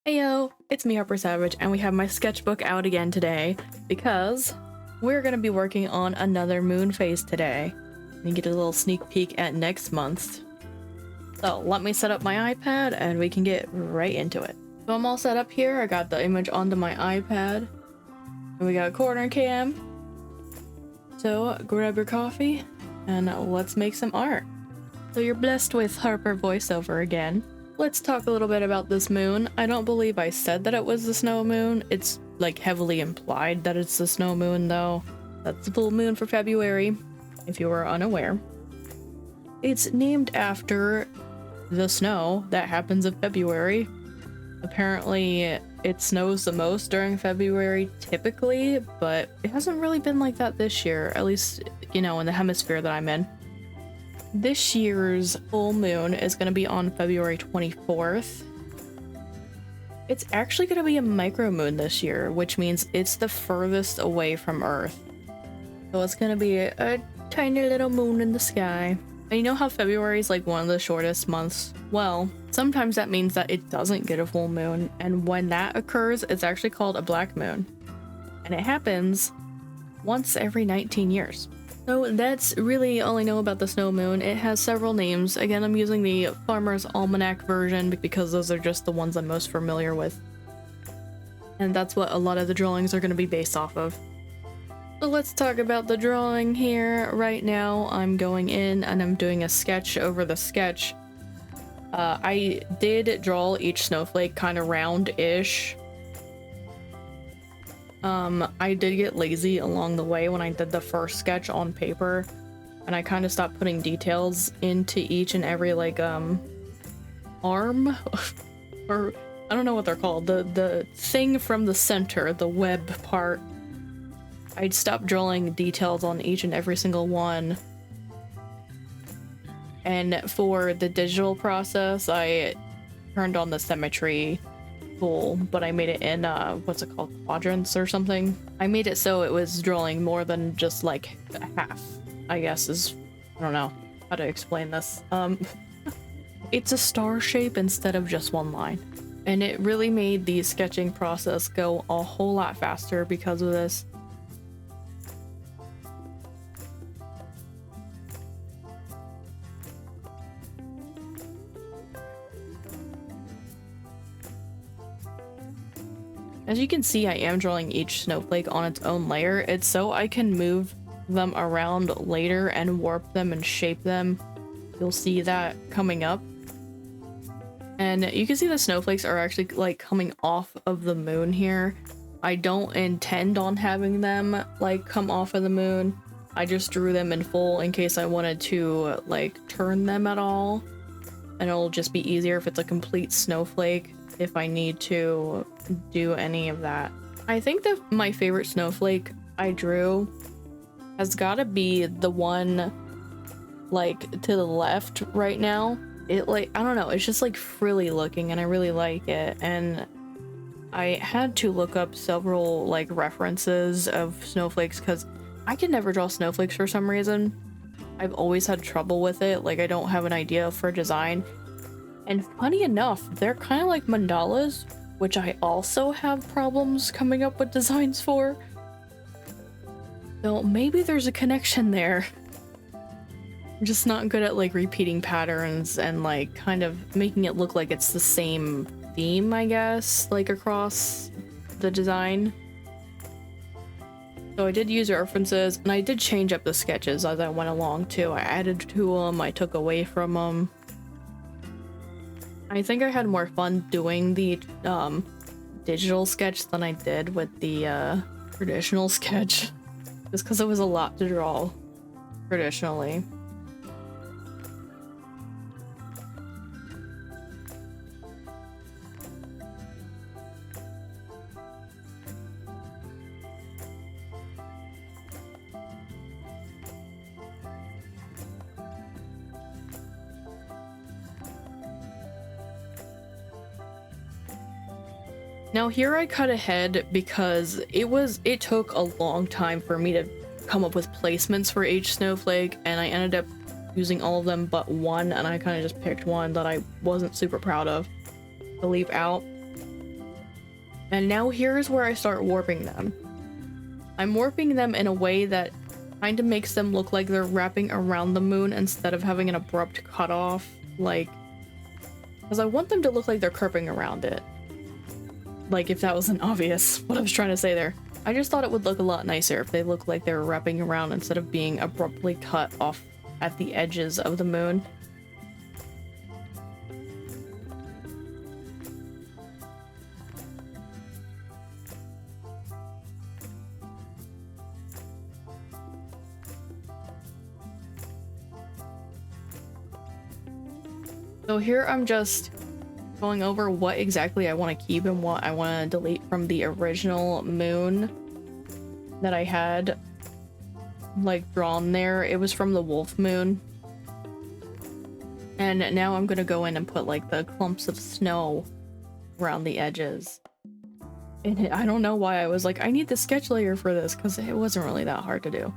Heyo, it's me, Harper Savage, and we have my sketchbook out again today because we're gonna be working on another moon phase today. You get a little sneak peek at next month's. So let me set up my iPad and we can get right into it. So I'm all set up here. I got the image onto my iPad, and we got a corner cam. So grab your coffee and let's make some art. So you're blessed with Harper voiceover again. Let's talk a little bit about this moon. I don't believe I said that it was the snow moon. It's like heavily implied that it's the snow moon though. That's the full moon for February, if you were unaware. It's named after the snow that happens in February. Apparently it snows the most during February typically, but it hasn't really been like that this year, at least, you know, in the hemisphere that I'm in. This year's full moon is going to be on February 24th. It's actually going to be a micro moon this year, which means it's the furthest away from Earth. So it's going to be a tiny little moon in the sky. And you know how February is like one of the shortest months? Well, sometimes that means that it doesn't get a full moon, and when that occurs, it's actually called a black moon. And it happens once every 19 years. So that's really all I know about the snow moon. It has several names. Again, I'm using the Farmer's Almanac version because those are just the ones I'm most familiar with. And that's what a lot of the drawings are going to be based off of. So let's talk about the drawing here. Right now, I'm going in and I'm doing a sketch over the sketch. I did draw each snowflake kind of round-ish. I did get lazy along the way when I did the first sketch on paper, and I kind of stopped putting details into each and every like arm or I don't know what they're called, the thing from the center, the web part. I'd stopped drawing details on each and every single one. And for the digital process, I turned on the symmetry tool, but I made it in what's it called, quadrants or something. I made it so it was drawing more than just like half, I guess is, I don't know how to explain this. It's a star shape instead of just one line, and it really made the sketching process go a whole lot faster because of this. As you can see, I am drawing each snowflake on its own layer. It's so I can move them around later and warp them and shape them. You'll see that coming up. And you can see the snowflakes are actually like coming off of the moon here. I don't intend on having them like come off of the moon. I just drew them in full in case I wanted to like turn them at all. And it'll just be easier if it's a complete snowflake if I need to do any of that. I think that my favorite snowflake I drew has gotta be the one like to the left right now. It like, I don't know, it's just like frilly looking and I really like it. And I had to look up several like references of snowflakes because I can never draw snowflakes for some reason. I've always had trouble with it, like I don't have an idea for design. And funny enough, they're kind of like mandalas, which I also have problems coming up with designs for. So maybe there's a connection there. I'm just not good at like repeating patterns and like kind of making it look like it's the same theme, I guess, like across the design. So I did use references, and I did change up the sketches as I went along too. I added to them, I took away from them. I think I had more fun doing the digital sketch than I did with the traditional sketch, just because it was a lot to draw traditionally. Now here I cut ahead because it took a long time for me to come up with placements for each snowflake, and I ended up using all of them but one, and I kind of just picked one that I wasn't super proud of to leave out. And now here's where I start warping them. I'm warping them in a way that kind of makes them look like they're wrapping around the moon instead of having an abrupt cutoff, like, because I want them to look like they're curving around it. Like, if that wasn't obvious what I was trying to say there. I just thought it would look a lot nicer if they looked like they were wrapping around instead of being abruptly cut off at the edges of the moon. So here I'm just going over what exactly I want to keep and what I want to delete from the original moon that I had like drawn there. It was from the wolf moon. And now I'm gonna go in and put like the clumps of snow around the edges. And I don't know why I was like, I need the sketch layer for this, because it wasn't really that hard to do.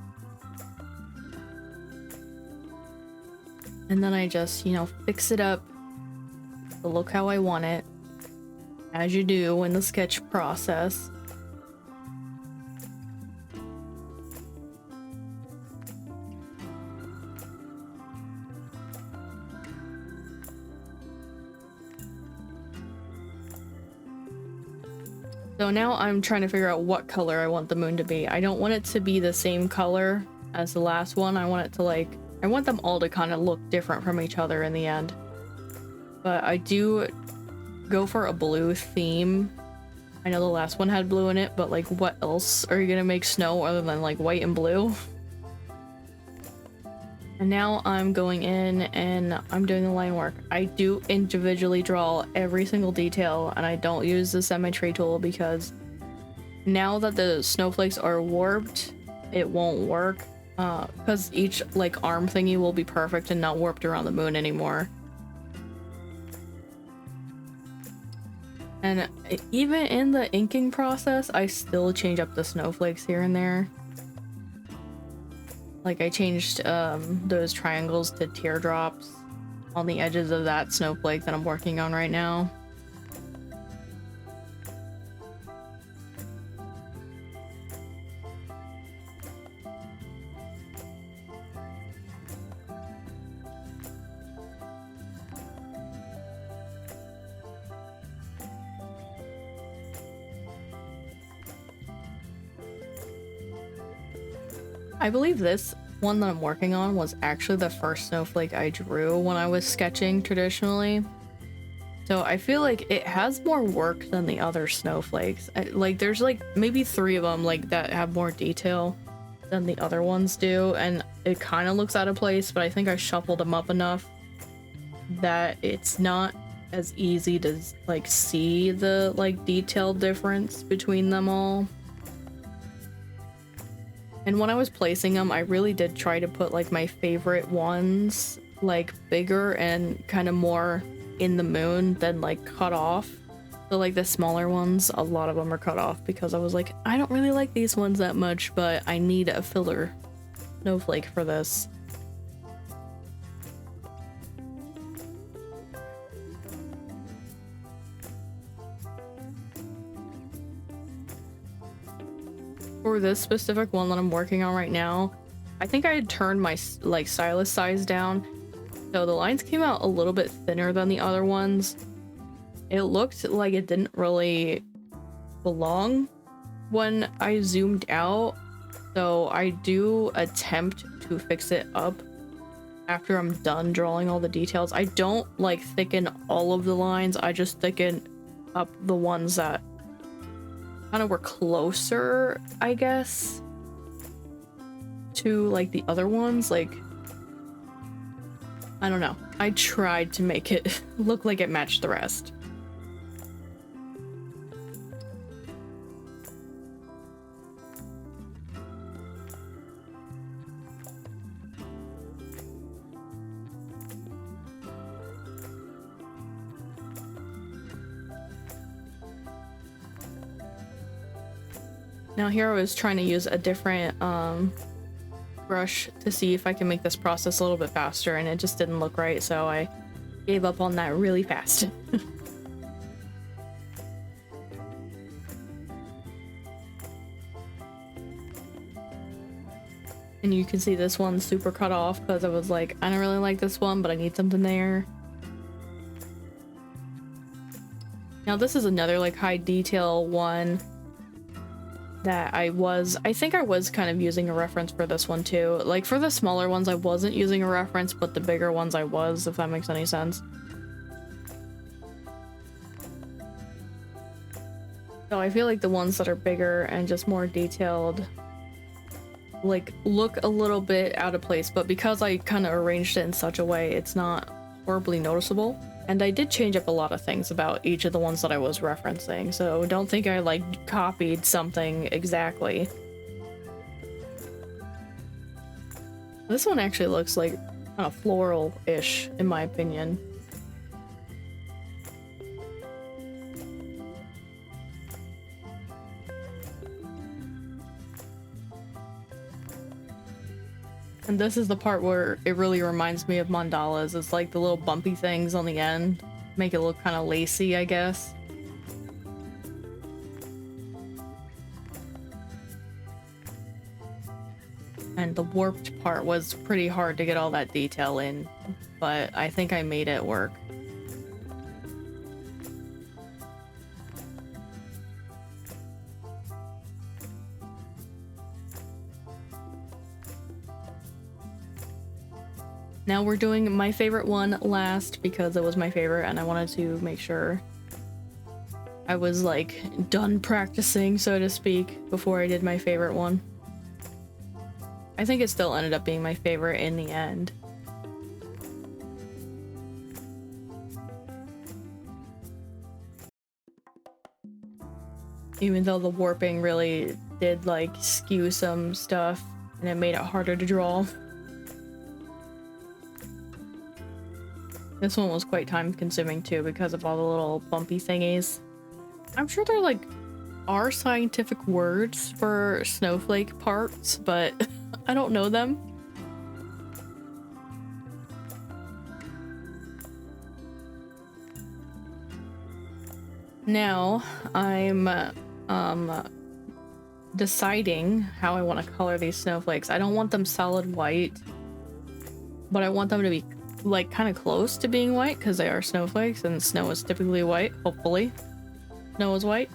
And then I just, you know, fix it up to look how I want it, as you do in the sketch process. So now I'm trying to figure out what color I want the moon to be. I don't want it to be the same color as the last one. I want it to like, I want them all to kind of look different from each other in the end. But I do go for a blue theme. I know the last one had blue in it, but like what else are you gonna make snow other than like white and blue? And now I'm going in and I'm doing the line work. I do individually draw every single detail, and I don't use the symmetry tool because now that the snowflakes are warped, it won't work. Because each like arm thingy will be perfect and not warped around the moon anymore. And even in the inking process, I still change up the snowflakes here and there. Like I changed those triangles to teardrops on the edges of that snowflake that I'm working on right now. I believe this one that I'm working on was actually the first snowflake I drew when I was sketching traditionally. So I feel like it has more work than the other snowflakes. Like there's like maybe 3 of them like that have more detail than the other ones do, and it kind of looks out of place, but I think I shuffled them up enough that it's not as easy to like see the like detail difference between them all. And when I was placing them, I really did try to put like my favorite ones like bigger and kind of more in the moon than like cut off. So like the smaller ones, a lot of them are cut off because I was like, I don't really like these ones that much, but I need a filler snowflake for this. For this specific one that I'm working on right now, I think I had turned my like stylus size down, so the lines came out a little bit thinner than the other ones. It looked like it didn't really belong when I zoomed out, so I do attempt to fix it up after I'm done drawing all the details. I don't like thicken all of the lines, I just thicken up the ones that kind of were closer, I guess, to like the other ones. Like, I don't know, I tried to make it look like it matched the rest. Now here I was trying to use a different brush to see if I can make this process a little bit faster, and it just didn't look right, so I gave up on that really fast. And you can see this one's super cut off because I was like, I don't really like this one, but I need something there. Now this is another like high detail one that I think I was kind of using a reference for this one too. Like for the smaller ones I wasn't using a reference, but the bigger ones I was, if that makes any sense. So I feel like the ones that are bigger and just more detailed like look a little bit out of place, but because I kind of arranged it in such a way, it's not horribly noticeable. And I did change up a lot of things about each of the ones that I was referencing, so don't think I like copied something exactly. This one actually looks like kind of floral-ish in my opinion. And this is the part where it really reminds me of mandalas. It's like the little bumpy things on the end make it look kind of lacy, I guess. And the warped part was pretty hard to get all that detail in, but I think I made it work. Now we're doing my favorite one last because it was my favorite and I wanted to make sure I was like done practicing, so to speak, before I did my favorite one. I think it still ended up being my favorite in the end. Even though the warping really did like skew some stuff and it made it harder to draw. This one was quite time consuming too because of all the little bumpy thingies. I'm sure there like are scientific words for snowflake parts, but I don't know them. Now I'm deciding how I want to color these snowflakes. I don't want them solid white, but I want them to be like kind of close to being white because they are snowflakes and snow is typically white. Hopefully snow is white.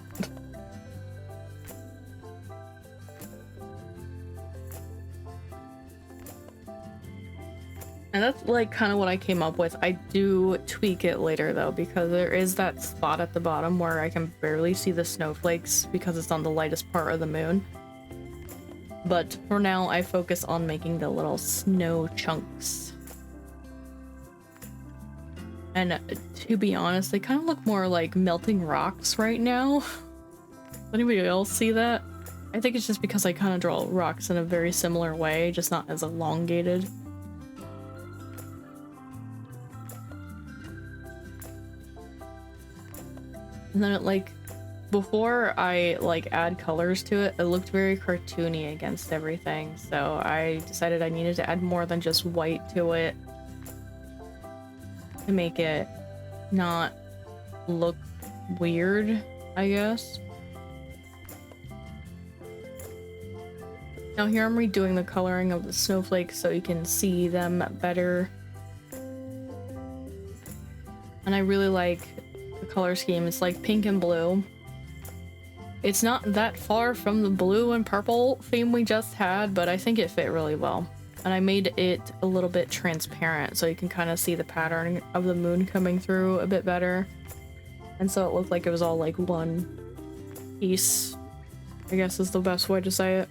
And that's like kind of what I came up with. I do tweak it later though, because there is that spot at the bottom where I can barely see the snowflakes because it's on the lightest part of the moon. But for now I focus on making the little snow chunks. And to be honest, they kind of look more like melting rocks right now. Does anybody else see that? I think it's just because I kind of draw rocks in a very similar way, just not as elongated. And then it like, before I like add colors to it, it looked very cartoony against everything. So I decided I needed to add more than just white to it to make it not look weird, I guess. Now here I'm redoing the coloring of the snowflakes so you can see them better. And I really like the color scheme. It's like pink and blue. It's not that far from the blue and purple theme we just had, but I think it fit really well. And I made it a little bit transparent so you can kind of see the pattern of the moon coming through a bit better. And so it looked like it was all like one piece, I guess is the best way to say it.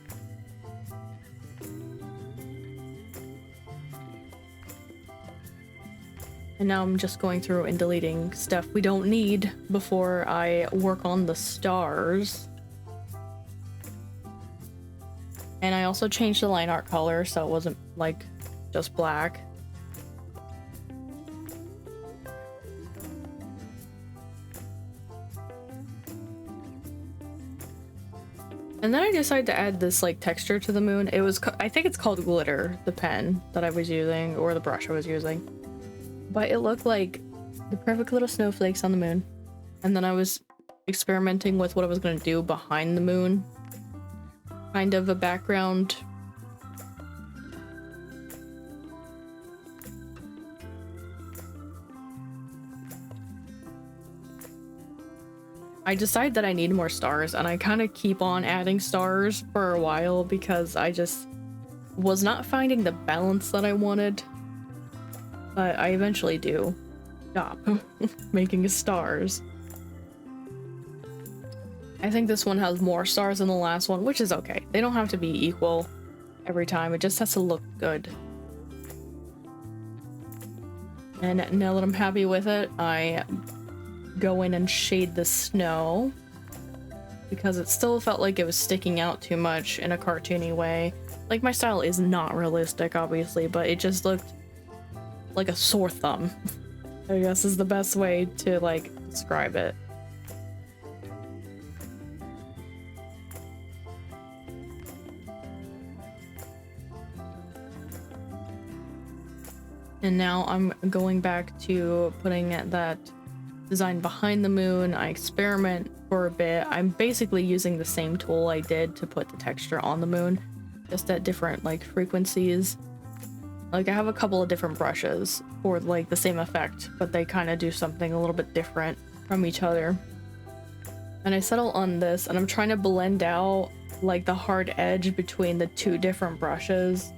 And now I'm just going through and deleting stuff we don't need before I work on the stars. And I also changed the line art color so it wasn't like just black. And then I decided to add this like texture to the moon. It was, I think it's called glitter, the pen that I was using, or the brush I was using. But it looked like the perfect little snowflakes on the moon. And then I was experimenting with what I was going to do behind the moon. Kind of a background I decide that I need more stars, and I kind of keep on adding stars for a while because I just was not finding the balance that I wanted. But I eventually do stop making stars. I think this one has more stars than the last one, which is okay. They don't have to be equal every time. It just has to look good. And now that I'm happy with it, I go in and shade the snow because it still felt like it was sticking out too much in a cartoony way. Like, my style is not realistic, obviously, but it just looked like a sore thumb, I guess is the best way to, like, describe it. And now I'm going back to putting that design behind the moon. I experiment for a bit. I'm basically using the same tool I did to put the texture on the moon, just at different, like, frequencies. Like, I have a couple of different brushes for, like, the same effect, but they kind of do something a little bit different from each other. And I settle on this, and I'm trying to blend out, like, the hard edge between the two different brushes.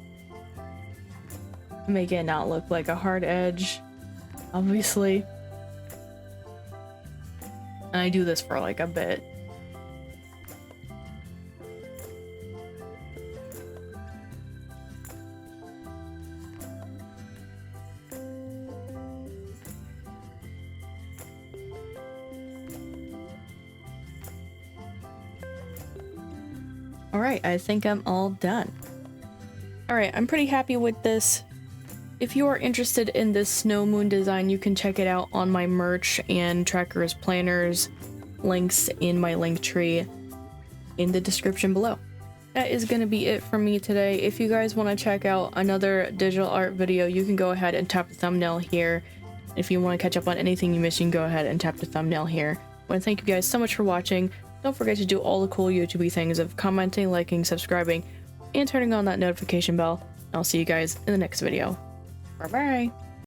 Make it not look like a hard edge, obviously. And I do this for like a bit. Alright, I think I'm all done. Alright, I'm pretty happy with this. If you are interested in this snow moon design, you can check it out on my merch and trackers, planners, links in my link tree in the description below. That is going to be it from me today. If you guys want to check out another digital art video, you can go ahead and tap the thumbnail here. If you want to catch up on anything you missed, you can go ahead and tap the thumbnail here. I want to thank you guys so much for watching. Don't forget to do all the cool YouTube things of commenting, liking, subscribing, and turning on that notification bell. I'll see you guys in the next video. Bye-bye!